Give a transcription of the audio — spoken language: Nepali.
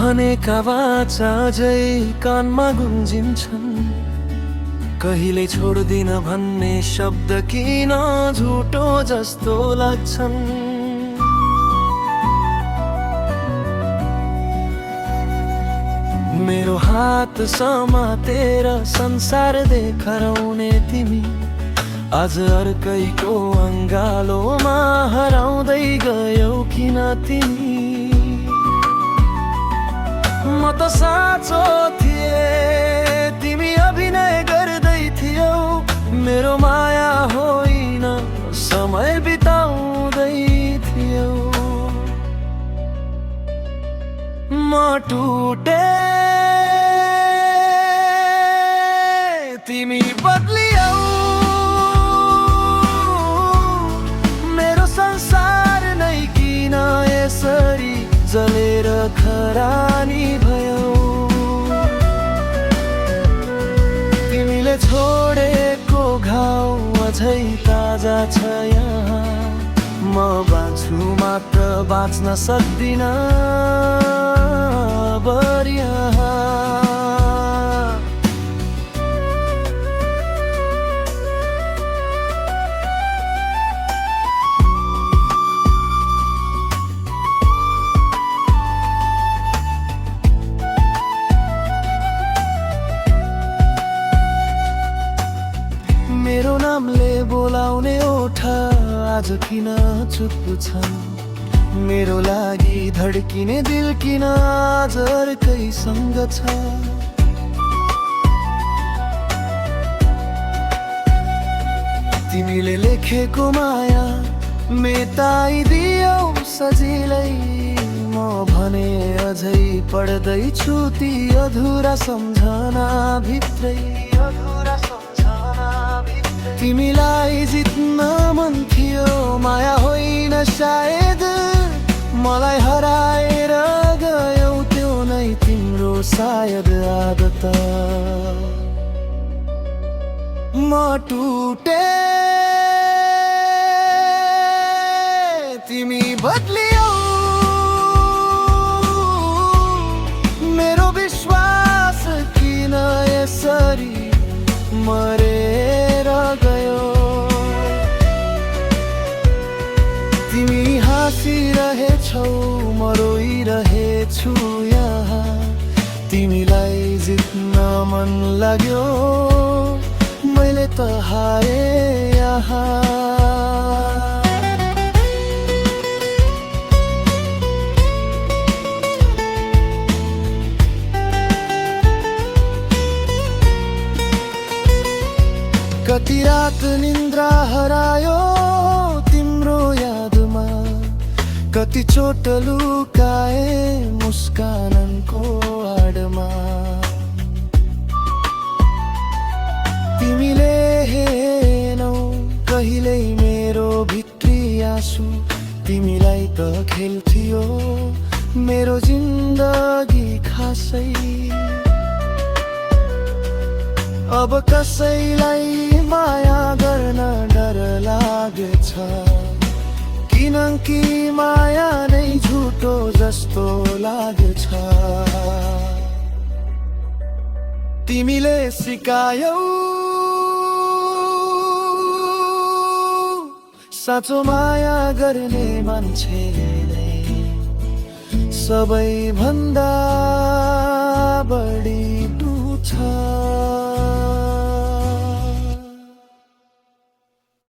भनेका वाचा अझै कानमा गुन्जिन्छन्। कहिले छोड्दिन भन्ने शब्द किन झुटो जस्तो लाग्छन्। मेरो हात समातेर संसार देखाउने तिमी आज अर्कैको अङ्गालोमा हराउँदै गयौ किन तिमी। म त साँचो थिए तिमी अभिनय गर्दै थियौ। मेरो माया होइन समय बिताउँदै थियौ। म टुटे तिमी बदलियौ। मेरो संसार नै किन यसरी जलेर खरानी भयो। तिमीले छोडेको घाउ अझै ताजा छ यहाँ। म बाँच्छु मात्र बाँच्न सक्दिन बरिया। मेरो नामले बोलाउने ओठ आज किन चुप छन्। मेरो लागि धड्किने दिल किन आज अर्कैसँग छ। तिमीले लेखेको माया मेटाइदियौ सजिलै। म भने अझै पढ्दैछु ती अधुरा सम्झना भित्रै। तिमीलाई जित्न मन थियो माया होइन सायद। मलाई हराएर गयौ त्यो नै तिम्रो सायद आदत। म टुटे तिमी बदलियौ। मेरो विश्वास किन यसरी मरेर गयो। तिमी हाँसिरहेछौ म रोइरहेछु यहाँ। तिमीलाई जित्न मन लाग्यो मैले त हारे यहाँ। कति रात निन्द्रा हरायो तिम्रो यादमा। कति चोट लुकाए मुस्कानको आडमा। तिमीले हेर्नौ कहिल्यै मेरो भित्री आँसु। तिमीलाई त खेल्थियो मेरो जिन्दगी खासै। अब कसैलाई माया गर्न डर लागेछ। किनकि माया नै झुटो जस्तो लागेछ। तिमीले सिकायौ साँचो माया गर्ने मान्छेले सबैभन्दा